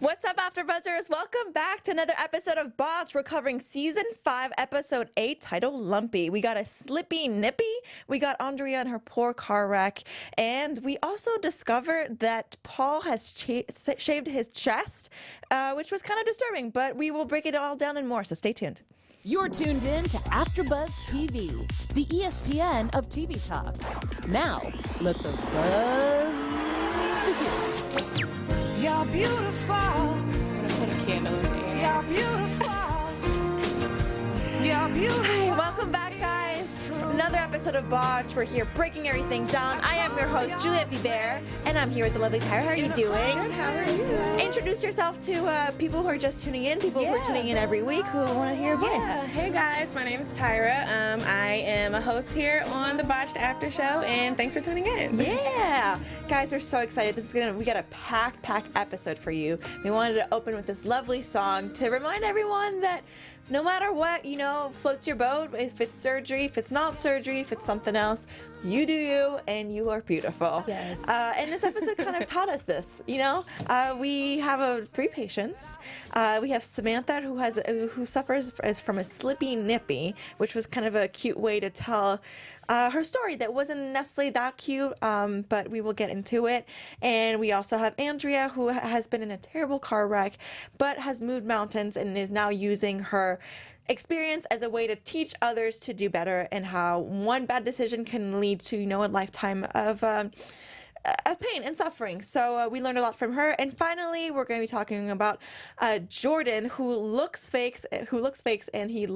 What's up, AfterBuzzers? Welcome back to another episode of Botched. We're covering Season 5, Episode 8, titled Lumpy. We got a Slippy Nippy, we got Andrea and her poor car wreck, and we also discovered that Paul has shaved his chest, which was kind of disturbing, but we will break it all down and more, so stay tuned. You're tuned in to AfterBuzz TV, the ESPN of TV talk. Now, let the buzz begin. You're beautiful. I'm gonna put a candle in the air. You're beautiful. You're beautiful. Hey, welcome back, guys. Another episode of Botched. We're here breaking everything down. I am your host, Juliet Vibert, and I'm here with the lovely Tyra. How are you doing? Good, how are you? Introduce yourself to people who are just tuning in, people who are tuning in every week who want to hear your voice. Yeah. Hey guys, my name is Tyra. I am a host here on the Botched After Show, and thanks for tuning in. Yeah, guys, we're so excited. We got a packed episode for you. We wanted to open with this lovely song to remind everyone that no matter what, floats your boat, if it's surgery, if it's not surgery, if it's something else, you do you, and you are beautiful. Yes. And this episode kind of taught us this, We have 3 patients. We have Samantha, who suffers from a slippy nippy, which was kind of a cute way to tell her story that wasn't necessarily that cute, but we will get into it. And we also have Andrea, who has been in a terrible car wreck, but has moved mountains and is now using her experience as a way to teach others to do better, and how one bad decision can lead to, a lifetime of pain and suffering. So we learned a lot from her. And finally, we're going to be talking about Jordan, who looks fakes, and he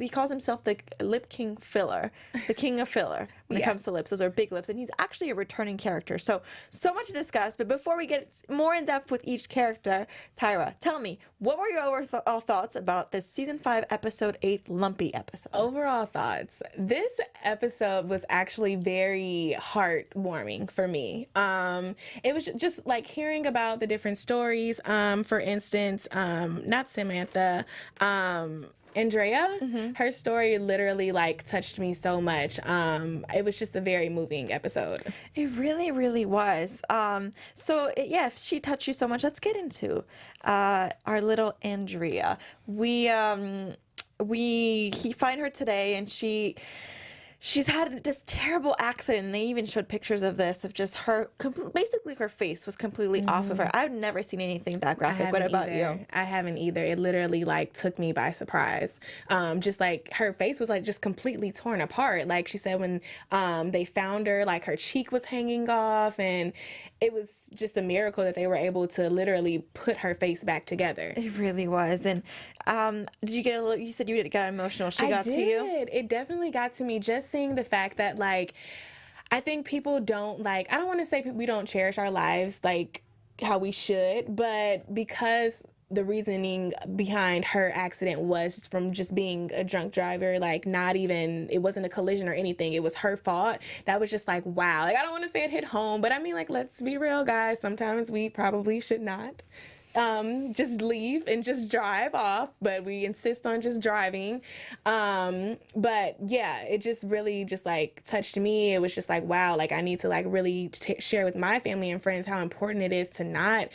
calls himself the lip king filler, the king of filler when it comes to lips. Those are big lips, and he's actually a returning character. So much to discuss. But before we get more in depth with each character, Tyra, tell me, what were your overall thoughts about this Season 5, Episode 8 Lumpy episode? Overall thoughts. This episode was actually very heartwarming for me. It was just like hearing about the different stories. For instance, not Samantha, Andrea, her story literally touched me so much. It was just a very moving episode. It really, really was. If she touched you so much, let's get into our little Andrea. We find her today, and she's had this terrible accident, and they even showed pictures of this, of just her, basically her face was completely off of her. I've never seen anything that graphic. What about you? I haven't either. It literally took me by surprise. Just her face was just completely torn apart. Like she said, when they found her, her cheek was hanging off, and it was just a miracle that they were able to literally put her face back together. It really was. And did you get you said you got emotional. She got to you? It definitely got to me, just seeing the fact that I think people don't I don't want to say we don't cherish our lives how we should, but because the reasoning behind her accident was from just being a drunk driver, it wasn't a collision or anything, it was her fault. That was just wow. I don't want to say it hit home, but I mean, let's be real, guys. Sometimes we probably should not just leave and just drive off, but we insist on just driving. But yeah, it just really just touched me. It was just wow, I need to really share with my family and friends how important it is to not,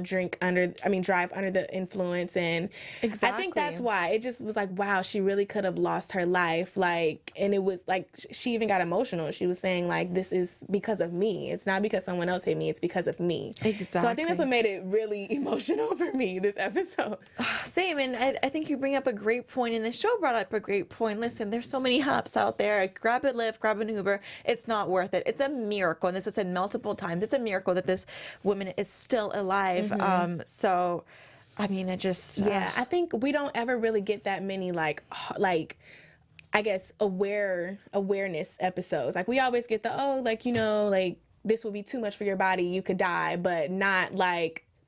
drive under the influence. And exactly. I think that's why it just was wow, she really could have lost her life. And it was she even got emotional. She was saying this is because of me. It's not because someone else hit me. It's because of me. Exactly. So I think that's what made it really emotional for me, this episode. Same, and I think you bring up a great point, and the show brought up a great point. Listen, there's so many apps out there. Grab a Lyft, grab an Uber. It's not worth it. It's a miracle, and this was said multiple times. It's a miracle that this woman is still alive. So, I mean, it just... Yeah, I think we don't ever really get that many, I guess, awareness episodes. We always get the, this will be too much for your body, you could die, but not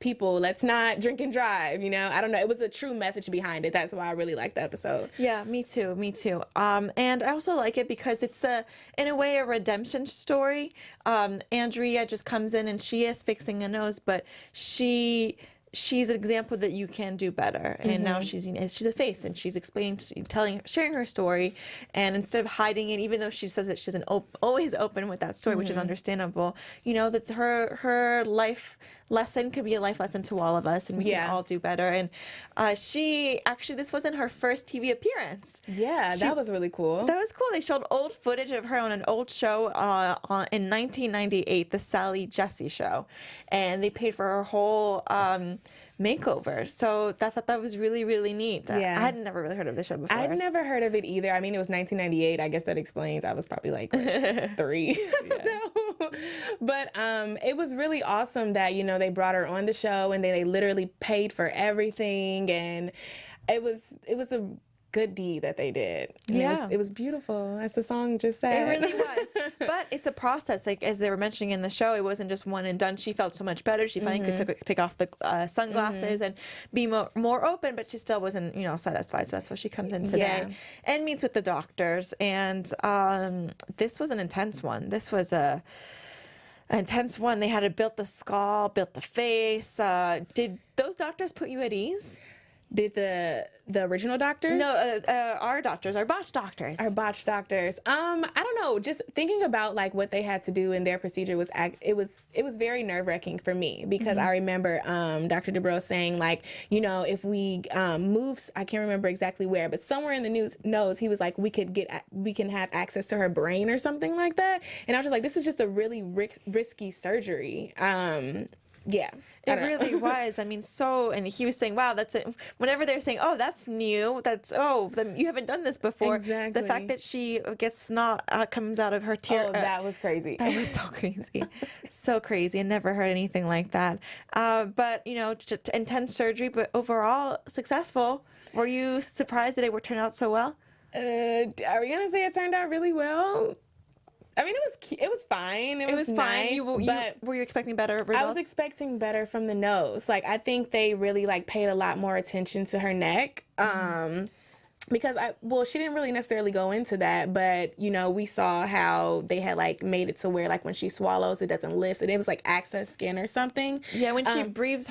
people, let's not drink and drive, I don't know. It was a true message behind it. That's why I really liked the episode. Yeah, me too. And I also like it because it's in a way, a redemption story. Andrea just comes in, and she is fixing a nose, but she's an example that you can do better. And now she's a face, and she's explaining, sharing her story. And instead of hiding it, even though she says that she doesn't always open with that story, which is understandable, that her life lesson could be a life lesson to all of us, and we can all do better. And this wasn't her first TV appearance. Yeah, that was really cool. That was cool. They showed old footage of her on an old show in 1998, the Sally Jesse show, and they paid for her whole makeover. So I thought that was really, really neat. Yeah. I had never really heard of the show before. I'd never heard of it either. I mean, it was 1998. I guess that explains. I was probably like 3. No. But it was really awesome that, they brought her on the show and they literally paid for everything. And it was a good deed that they did. And it was beautiful, as the song just said. It really was. But it's a process. Like, as they were mentioning in the show, it wasn't just one and done. She felt so much better. She finally could take off the sunglasses and be more open, but she still wasn't, satisfied. So that's why she comes in today and meets with the doctors. And this was an intense one. This was an intense one. They had to build the skull, build the face. Did those doctors put you at ease? Did the original doctors? No, our doctors, our botched doctors. Our botched doctors. I don't know. Just thinking about like what they had to do in their procedure was very nerve-wracking for me, because I remember Dr. Dubrow saying, like, if we move, I can't remember exactly where, but somewhere in the nose, he was like, we can have access to her brain or something like that. And I was just like, this is just a really risky surgery. Yeah. It really was. I mean, and he was saying, wow, that's it. Whenever they're saying, oh, that's new, you haven't done this before. Exactly. The fact that she gets snot comes out of her tear. Oh, that was crazy. That was so crazy. So crazy. I never heard anything like that. But, just intense surgery, but overall successful. Were you surprised that it turned out so well? Are we going to say it turned out really well? I mean, it was fine. It was fine. Nice, but were you expecting better results? I was expecting better from the nose. Like, I think they really paid a lot more attention to her neck. Because she didn't really necessarily go into that, but we saw how they had made it to where when she swallows it doesn't lift, and it was access skin or something. Yeah, when she breathes,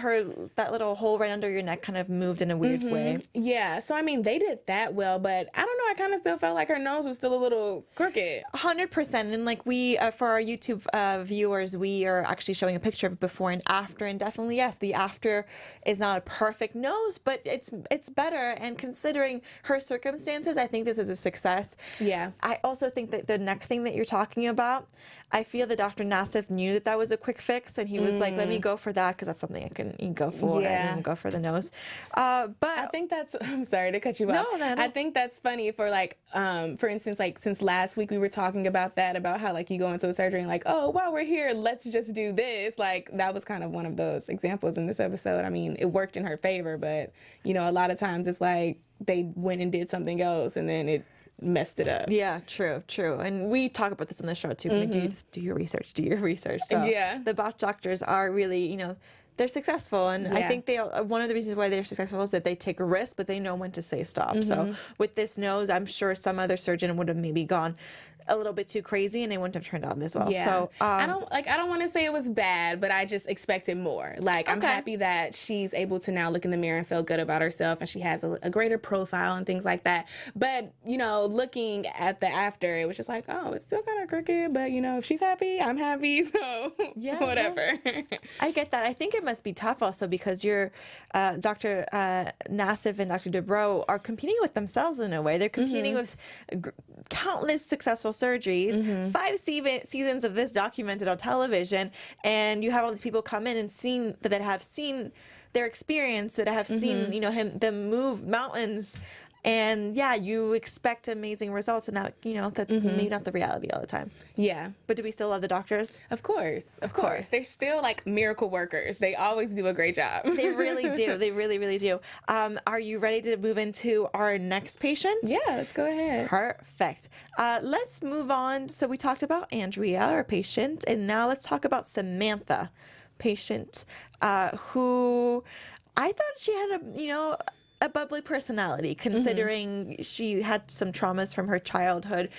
that little hole right under your neck kind of moved in a weird way. Yeah, so I mean they did that well, but I don't know, I kind of still felt like her nose was still a little crooked. 100%, and we for our YouTube viewers, we are actually showing a picture of before and after, and definitely yes, the after is not a perfect nose, but it's better, and considering her circumstances, I think this is a success. Yeah. I also think that the neck thing that you're talking about, I feel that Dr. Nassif knew that was a quick fix, and he was like, let me go for that, because that's something I can go for, and go for the nose. But I think I'm sorry to cut you off. No. I think that's funny for for instance, since last week we were talking about how you go into a surgery and oh, while we're here, let's just do this. That was kind of one of those examples in this episode. I mean, it worked in her favor, but a lot of times it's they went and did something else and then it messed it up. Yeah, true. And we talk about this on the show too. Do your research. So the botch doctors are really, they're successful, and I think one of the reasons why they're successful is that they take a risk, but they know when to say stop. So with this nose, I'm sure some other surgeon would have maybe gone a little bit too crazy, and it wouldn't have turned out as well. Yeah. So I don't want to say it was bad, but I just expected more. I'm happy that she's able to now look in the mirror and feel good about herself, and she has a greater profile and things like that. But looking at the after, it was just oh, it's still kind of crooked, but if she's happy, I'm happy, so whatever. I get that. I think it must be tough also, because you're Dr. Nassif and Dr. Dubrow are competing with themselves in a way. They're competing with countless successful surgeries, 5 seasons of this documented on television, and you have all these people come in and that have seen their experience, that have seen them move mountains, and you expect amazing results, and that that's maybe not the reality all the time. Yeah. But do we still love the doctors? Of course. They're still miracle workers. They always do a great job. They really do. They really, really do. Are you ready to move into our next patient? Yeah, let's go ahead. Perfect. Let's move on. So we talked about Andrea, our patient, and now let's talk about Samantha, patient, who I thought she had a bubbly personality, considering she had some traumas from her childhood,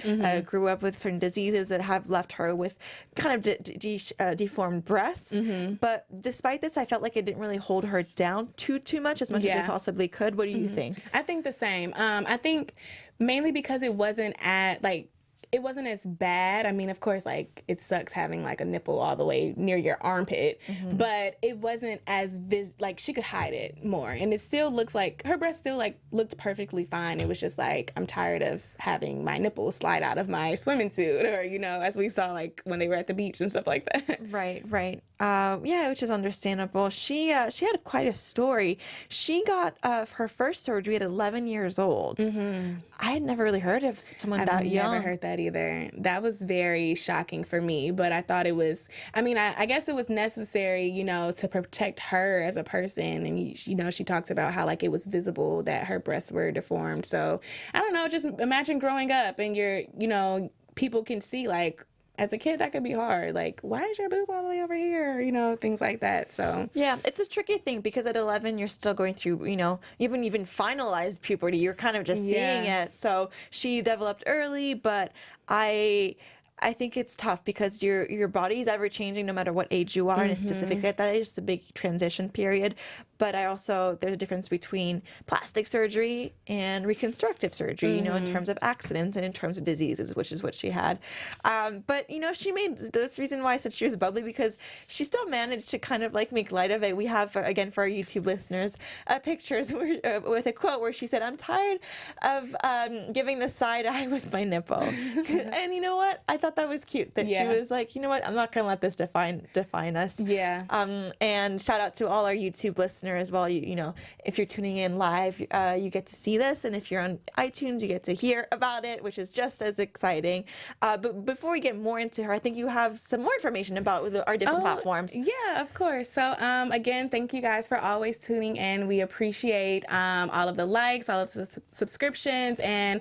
grew up with certain diseases that have left her with kind of deformed breasts. But despite this, I felt like it didn't really hold her down too much as it possibly could. What do you think? I think the same. I think mainly because it wasn't it wasn't as bad. I mean, of course, like, it sucks having like a nipple all the way near your armpit, but it wasn't as like, she could hide it more, and it still looks like her breast still like looked perfectly fine. It was just like, I'm tired of having my nipples slide out of my swimming suit, or, you know, as we saw like when they were at the beach and stuff like that. Right. Yeah, which is understandable. She had quite a story. She got her first surgery at 11 years old. I had never really heard of someone that young. I've never heard that either. That was very shocking for me, but I thought it was, I mean, I guess it was necessary, you know, to protect her as a person. And, you know, she talked about how, like, it was visible that her breasts were deformed. So, I don't know, just imagine growing up and you know, people can see, like, as a kid, that could be hard. Like, why is your boob all the way over here? You know, things like that. So yeah, it's a tricky thing because at 11, you're still going through, you know, even finalized puberty. You're kind of just seeing it. So she developed early, but I think it's tough because your body is ever changing no matter what age you are, and specifically at that age, it's a big transition period. But there's a difference between plastic surgery and reconstructive surgery, you know, in terms of accidents and in terms of diseases, which is what she had. But, you know, she made, that's the reason why I said she was bubbly, because she still managed to kind of like make light of it. We have, again, for our YouTube listeners, pictures with a quote where she said, "I'm tired of giving the side eye with my nipple." And you know what? I thought that was cute, that she was like, you know what? I'm not going to let this define us. Yeah. And shout out to all our YouTube listeners as well. You know, if you're tuning in live, you get to see this, and if you're on iTunes, you get to hear about it, which is just as exciting. But before we get more into her, I think you have some more information about our different platforms. Yeah, of course. So again, thank you guys for always tuning in. We appreciate all of the likes, all of the subscriptions, and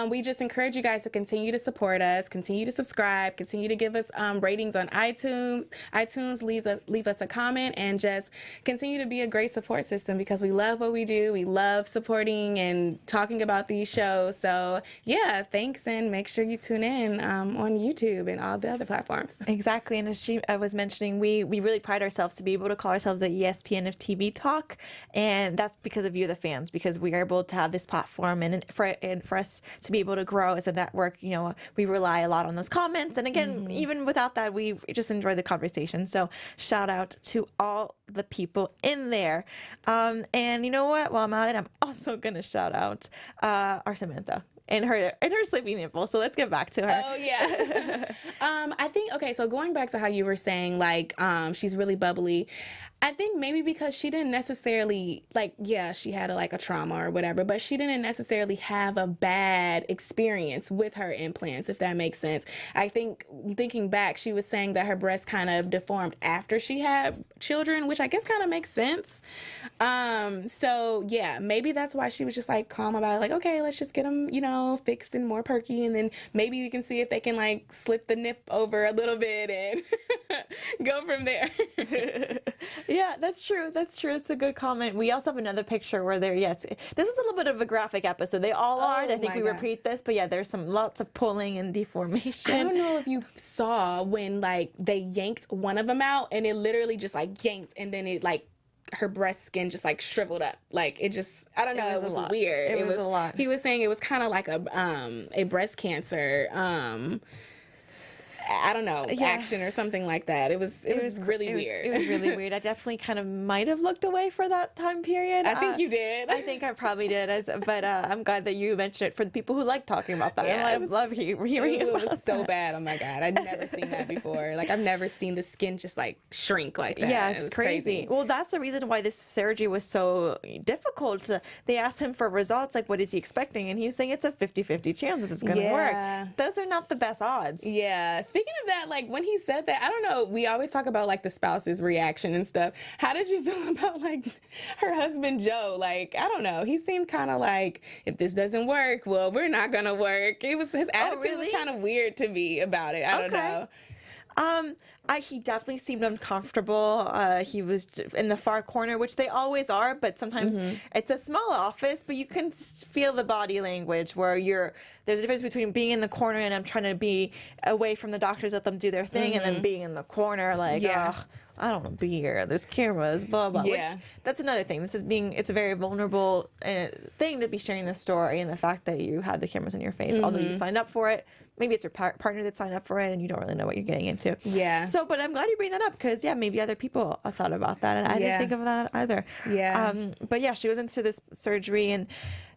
we just encourage you guys to continue to support us, continue to subscribe, continue to give us ratings on iTunes, leave us a comment, and just continue to be a great support system, because we love what we do. We love supporting and talking about these shows. So yeah, thanks, and make sure you tune in on YouTube and all the other platforms. Exactly, and as she was mentioning, we really pride ourselves to be able to call ourselves the ESPN of TV talk, and that's because of you, the fans, because we are able to have this platform, and for us to be able to grow as a network, you know, we rely a lot on those comments, and again, even without that, we just enjoy the conversation. So shout out to all the people in there. And you know what? While I'm at it, I'm also gonna shout out our Samantha and her Slippy nipple. So let's get back to her. Oh yeah. I think, okay, so going back to how you were saying, like, she's really bubbly. I think maybe because she didn't necessarily, like, yeah, she had a trauma or whatever, but she didn't necessarily have a bad experience with her implants, if that makes sense. I think, thinking back, she was saying that her breast kind of deformed after she had children, which I guess kind of makes sense. So yeah, maybe that's why she was just like calm about it, like, okay, let's just get them, you know, fixed and more perky, and then maybe you can see if they can like slip the nip over a little bit and go from there. Yeah, that's true. It's a good comment. We also have another picture where this is a little bit of a graphic episode. They all are, and I think we repeat this, but yeah, there's lots of pulling and deformation. I don't know if you saw when like they yanked one of them out, and it literally just like yanked, and then it like her breast skin just like shriveled up. Like it just, I don't know, it was weird. It was a lot. He was saying it was kind of like a breast cancer I don't know, action or something like that. It was really weird. It was really weird. I definitely kind of might have looked away for that time period. I think you did. I think I probably did. But I'm glad that you mentioned it for the people who like talking about that. Yeah, I love hearing about it. It was so bad. Oh my God. I'd never seen that before. Like I've never seen the skin just like shrink like that. Yeah, it's crazy. Well, that's the reason why this surgery was so difficult. They asked him for results, like what is he expecting? And he was saying it's a 50-50 chance this is going to work. Those are not the best odds. Yeah. Speaking of that, like when he said that, I don't know, we always talk about like the spouse's reaction and stuff. How did you feel about like her husband Joe? Like, I don't know. He seemed kind of like, if this doesn't work, well, we're not going to work. His attitude was kind of weird to me about it. I don't know. He definitely seemed uncomfortable. He was in the far corner, which they always are, but sometimes it's a small office, but you can feel the body language where there's a difference between being in the corner and I'm trying to be away from the doctors, let them do their thing, and then being in the corner, like, I don't want to be here. There's cameras, blah, blah. Yeah. Which, that's another thing. It's a very vulnerable thing to be sharing this story, and the fact that you had the cameras in your face, although you signed up for it. Maybe it's your partner that signed up for it and you don't really know what you're getting into. Yeah. So, but I'm glad you bring that up because, yeah, maybe other people thought about that. And I didn't think of that either. Yeah. But yeah, she was into this surgery and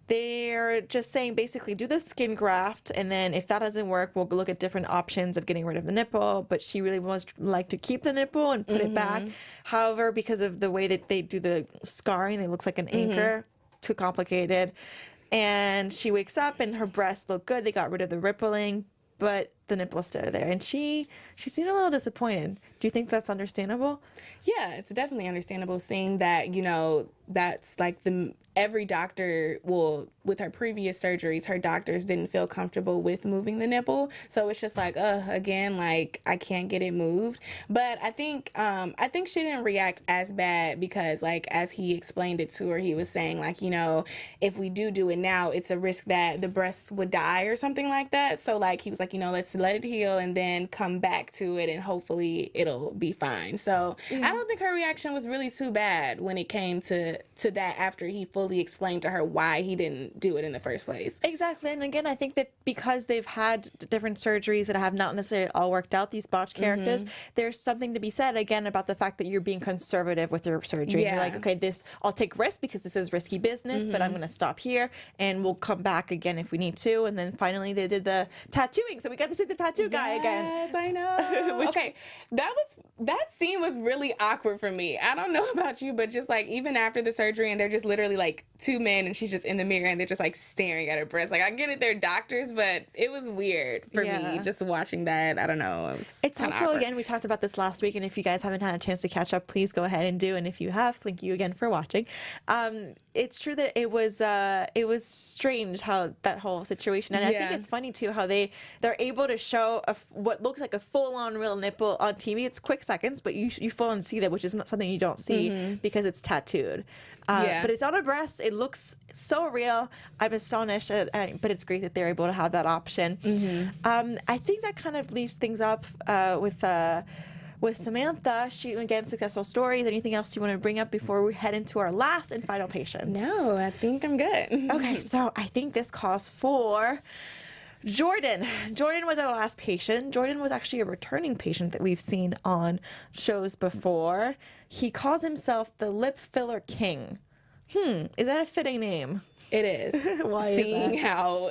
they're just saying basically do the skin graft. And then if that doesn't work, we'll look at different options of getting rid of the nipple. But she really wants like to keep the nipple and put it back. However, because of the way that they do the scarring, it looks like an anchor. Too complicated. And she wakes up and her breasts look good. They got rid of the rippling, but the nipple's still there. And she seemed a little disappointed. Do you think that's understandable? Yeah, it's definitely understandable seeing that, that's like every doctor, well, with her previous surgeries, her doctors didn't feel comfortable with moving the nipple. So it's just like, again, like I can't get it moved. But I think she didn't react as bad because like, as he explained it to her, he was saying like, if we do it now, it's a risk that the breasts would die or something like that. So like, he was like, let's let it heal and then come back to it and hopefully it'll be fine. So I don't think her reaction was really too bad when it came to that after he fully explained to her why he didn't do it in the first place. Exactly. And again, I think that because they've had different surgeries that have not necessarily all worked out, these botched characters, there's something to be said again about the fact that you're being conservative with your surgery. Yeah. You're like, okay, I'll take risks because this is risky business, but I'm going to stop here and we'll come back again if we need to. And then finally they did the tattooing. So we got to see the tattoo guy again. Yes, I know. Okay, that scene was really awkward for me. I don't know about you, but just like even after the surgery and they're just literally like two men and she's just in the mirror and they're just like staring at her breast. Like I get it, they're doctors, but it was weird for me just watching that. I don't know. It's also awkward. Again, we talked about this last week, and if you guys haven't had a chance to catch up, please go ahead and do. And if you have, thank you again for watching. It's true that it was strange how that whole situation, and I think it's funny too how they're able to show what looks like a full-on real nipple on TV. It's quick seconds, but you full on see that, which is not something you don't see because it's tattooed. But it's on a breast. It looks so real. I'm astonished, but it's great that they're able to have that option. I think that kind of leaves things up with Samantha. She, again, successful stories. Anything else you want to bring up before we head into our last and final patient? No, I think I'm good. Okay, so I think this calls for Jordan. Jordan was our last patient. Jordan was actually a returning patient that we've seen on shows before. He calls himself the Lip Filler King. Is that a fitting name? It is. Why is Seeing that? how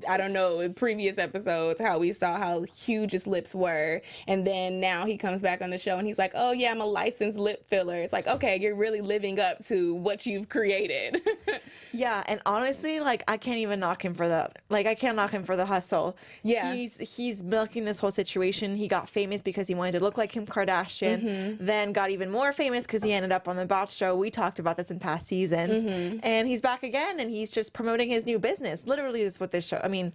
I don't know, in previous episodes, how we saw how huge his lips were. And then now he comes back on the show and he's like, oh, yeah, I'm a licensed lip filler. It's like, okay, you're really living up to what you've created. Yeah, and honestly, like, I can't even knock him for that. Like, I can't knock him for the hustle. Yeah. He's milking this whole situation. He got famous because he wanted to look like Kim Kardashian, then got even more famous because he ended up on the Botched show. We talked about this in past seasons. And he's back again, and he's just promoting his new business. Literally is what this show, I mean...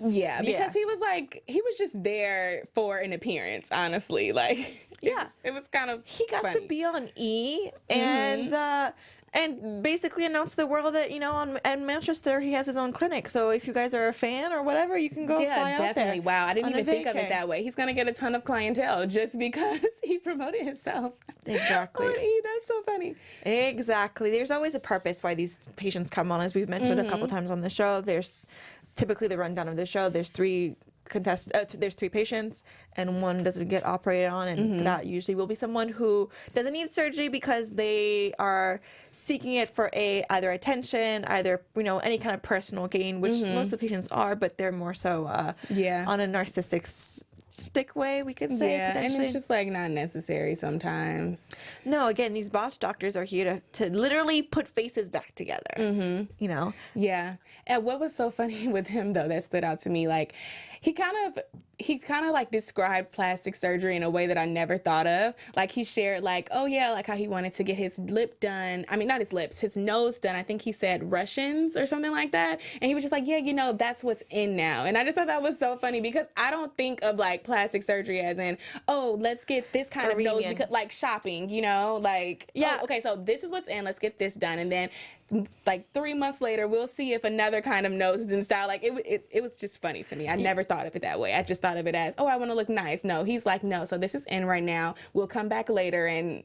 Yeah, because he was just there for an appearance, honestly. Like, it was kind of He got funny. to be on E! And basically announced to the world that, in Manchester, he has his own clinic. So if you guys are a fan or whatever, you can go fly out there. Definitely. Wow, I didn't on a even think of vacay. it that way. He's going to get a ton of clientele just because he promoted himself. Exactly. On E! That's so funny. Exactly. There's always a purpose why these patients come on. As we've mentioned a couple times on the show, there's typically the rundown of the show. There's three patients and one doesn't get operated on, and that usually will be someone who doesn't need surgery because they are seeking it for either attention, either any kind of personal gain, which most of the patients are, but they're more so on a narcissistic way, we could say. Yeah, and potentially. it's just like not necessary sometimes. No, again, these botched doctors are here to literally put faces back together. Yeah. And what was so funny with him though that stood out to me, like he kind of like described plastic surgery in a way that I never thought of. Like he shared like, oh yeah, like how he wanted to get his lip done. I mean, not his lips, his nose done. I think he said Russians or something like that. And he was just like, yeah, that's what's in now. And I just thought that was so funny because I don't think of like plastic surgery as in, oh, let's get this kind of nose because like shopping, like, oh, okay, so this is what's in, let's get this done. And then like 3 months later, we'll see if another kind of nose is in style. Like it was just funny to me. I never thought of it that way. I just thought of it as, oh, I want to look nice. No, he's like, no, so this is in right now. We'll come back later and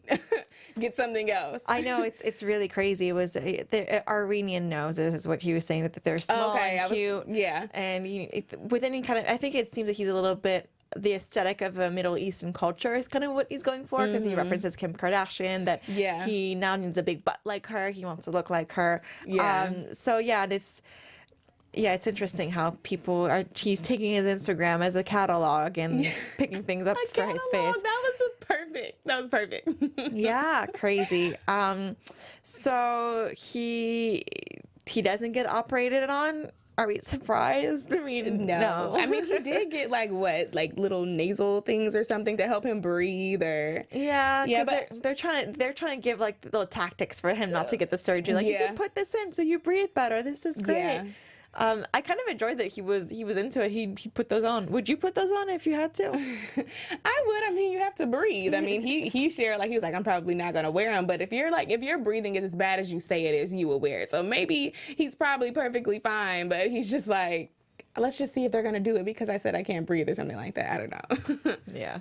get something else. I know, it's really crazy. It was the Armenian noses is what he was saying, that they're small and cute. Yeah. And with any kind of, I think it seems that he's a little bit, the aesthetic of a Middle Eastern culture is kind of what he's going for, because he references Kim Kardashian, that he now needs a big butt like her. He wants to look like her. Yeah. So yeah, it's interesting how people are. He's taking his Instagram as a catalog and picking things up for his face. That was perfect. Yeah, crazy. So he doesn't get operated on. Are we surprised? I mean, no. I mean, he did get like little nasal things or something to help him breathe, or but they're trying to give like little tactics for him not to get the surgery. Like, you can put this in so you breathe better. This is great. Yeah. I kind of enjoyed that he was into it. He put those on. Would you put those on if you had to? I would. I mean, you have to breathe. I mean, he shared, like, he was like, I'm probably not gonna wear them, but if your breathing is as bad as you say it is, you will wear it. So maybe he's probably perfectly fine, but he's just like, let's just see if they're gonna do it because I said I can't breathe or something like that. I don't know. Yeah.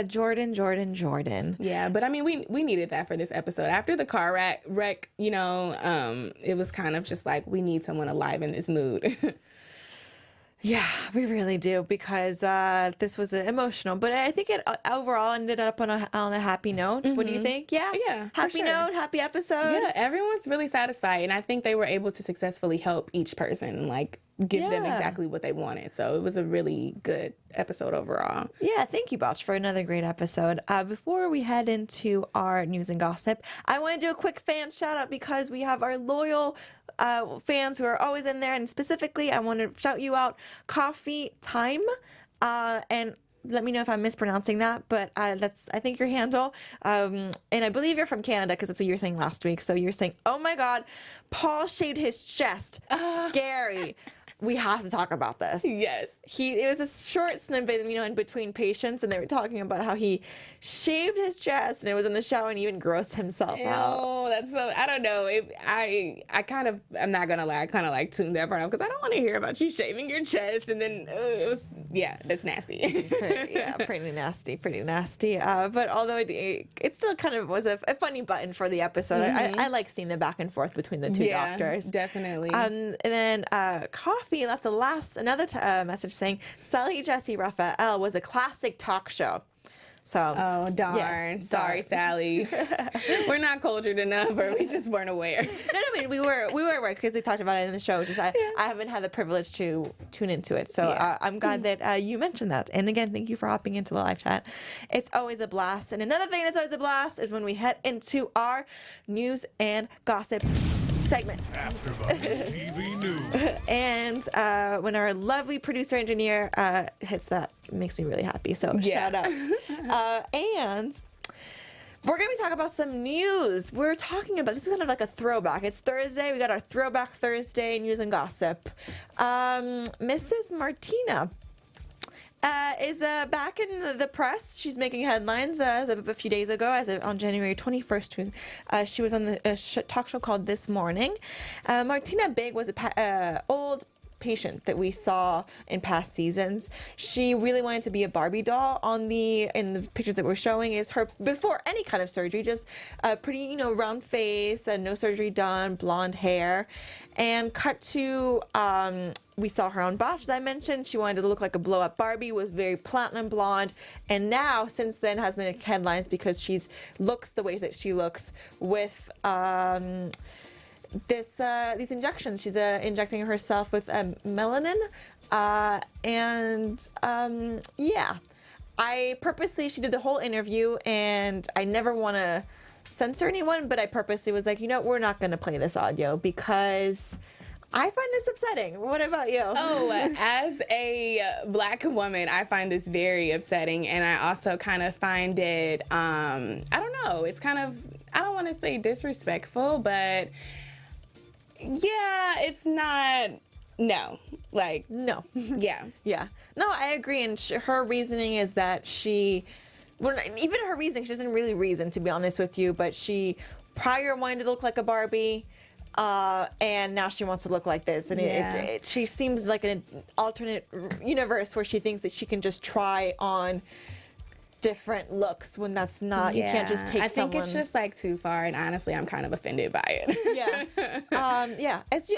Jordan. Yeah, but I mean, we needed that for this episode. After the car wreck, it was kind of just like, we need someone alive in this mood. Yeah, we really do, because this was emotional, but I think it overall ended up on a happy note. What do you think? Yeah, happy note, happy episode. Yeah, everyone's really satisfied, and I think they were able to successfully help each person, like, give them exactly what they wanted. So it was a really good episode overall. Yeah, thank you, Botch, for another great episode. Before we head into our news and gossip, I want to do a quick fan shout out, because we have our loyal fans who are always in there, and specifically I want to shout you out, Coffee Time, and let me know if I'm mispronouncing that, but that's, I think, your handle. And I believe you're from Canada, because that's what you were saying last week. So you're saying, oh my God, Paul shaved his chest. Scary. We have to talk about this. Yes. It was a short snippet, in between patients, and they were talking about how he shaved his chest, and it was in the shower, and even grossed himself out. Oh, that's so, I don't know. I'm not gonna lie, I kind of like tuned that part out, because I don't want to hear about you shaving your chest, and then it was, that's nasty. Pretty nasty. But although it still kind of was a funny button for the episode. I like seeing the back and forth between the two doctors. Definitely. And then Coffee left another message saying, Sally Jesse Raphael was a classic talk show. So, oh, darn. Yes, sorry, Sally. We're not cultured enough, or we just weren't aware. No, I mean, we were aware, because they talked about it in the show. Just I haven't had the privilege to tune into it. So I'm glad that you mentioned that. And again, thank you for hopping into the live chat. It's always a blast. And another thing that's always a blast is when we head into our news and gossip segment. AfterBuzz TV News. And when our lovely producer engineer hits that, it makes me really happy. So shout out. And we're going to be talking about some news. We're talking about, this is kind of like a throwback. It's Thursday. We got our Throwback Thursday news and gossip. Mrs. Martina is back in the press. She's making headlines as of a few days ago, on January 21st. She was on the talk show called This Morning. Martina Big was an old patient that we saw in past seasons. She really wanted to be a Barbie doll. In the pictures that we're showing is her before any kind of surgery, just a pretty, round face, no surgery done, blonde hair. And cut to, we saw her on Botch, as I mentioned. She wanted to look like a blow-up Barbie, was very platinum blonde, and now, since then, has been in headlines because she looks the way that she looks with these injections. She's injecting herself with melanin, she did the whole interview, and I never want to censor anyone, but I purposely was like, we're not going to play this audio because I find this upsetting. What about you? Oh, as a Black woman, I find this very upsetting, and I also kind of find it, I don't know, it's kind of, I don't want to say disrespectful, but yeah, it's not, no. No. Yeah. Yeah. No, I agree, and her reasoning is that even her reasoning, she doesn't really reason, to be honest with you, but she prior wanted to look like a Barbie, and now she wants to look like this. And Yeah. she seems like an alternate universe where she thinks that she can just try on different looks when that's not. You can't just take. I think it's someone's- just like too far, and honestly, I'm kind of offended by it. yeah. As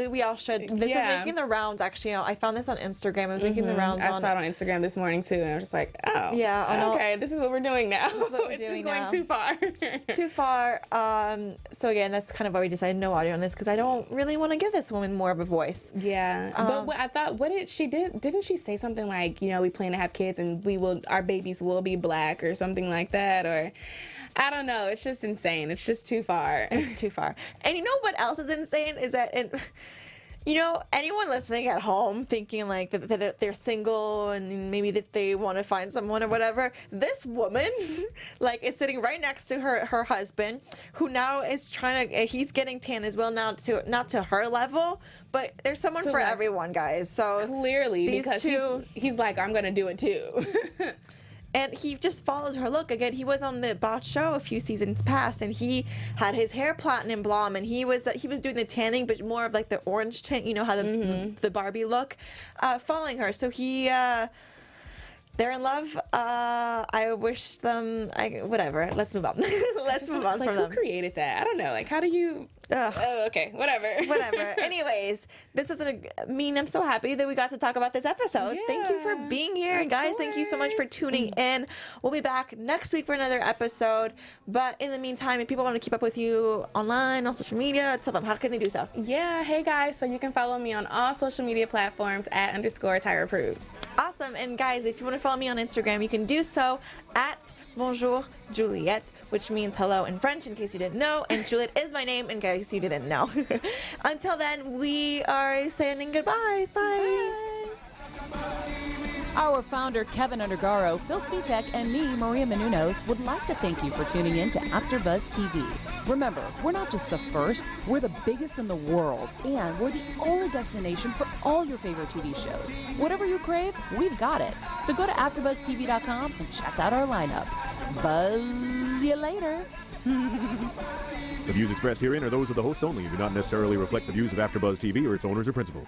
we all should. This is Yeah. making the rounds. Actually, I found this on Instagram. It was making the rounds I on. saw it on Instagram this morning too, and I was just like, oh, Yeah, I know. okay, this is what we're doing now. what we're It's doing just going now. too far. Too far. So again, that's kind of why we decided no audio on this because I don't really want to give this woman more of a voice. Yeah, but what I thought, what did she did? Didn't she say something like, we plan to have kids and our babies will be black or something like that? Or I don't know. It's just insane. It's just too far. It's too far. And you know what else is insane is that, anyone listening at home thinking like that they're single and maybe that they want to find someone or whatever, this woman like is sitting right next to her husband, who now is he's getting tan as well, not to her level, but there's someone So, for like, everyone, guys. So Clearly, these because two. he's like, I'm gonna do it too. And he just follows her look. Again, he was on the BOTCHED show a few seasons past, and he had his hair platinum blonde, and he was doing the tanning, but more of like the orange tint. You know how the Barbie look, following her. So they're in love. I wish them. Whatever. Let's move on. Let's move on Like, from who them. created that? I don't know. Like, how do you? Ugh. Oh, okay, whatever. Whatever. Anyways, this doesn't mean I'm so happy that we got to talk about this episode. Thank you for Yeah, being here. And guys, thank you so much for tuning in. We'll be back next week for another episode. But in the meantime, if people want to keep up with you online, on social media, tell them how can they do so. Yeah, hey guys, so you can follow me on all social media platforms at _Tyra Prude. Awesome. And guys, if you want to follow me on Instagram, you can do so at Bonjour Juliet, which means hello in French, in case you didn't know. And Juliet is my name, in case you didn't know. Until then, we are saying goodbyes. Bye. Our founder, Kevin Undergaro, Phil Svitek, and me, Maria Menounos, would like to thank you for tuning in to AfterBuzz TV. Remember, we're not just the first, we're the biggest in the world, and we're the only destination for all your favorite TV shows. Whatever you crave, we've got it. So go to AfterBuzzTV.com and check out our lineup. Buzz you later. The views expressed herein are those of the hosts only and do not necessarily reflect the views of AfterBuzz TV or its owners or principals.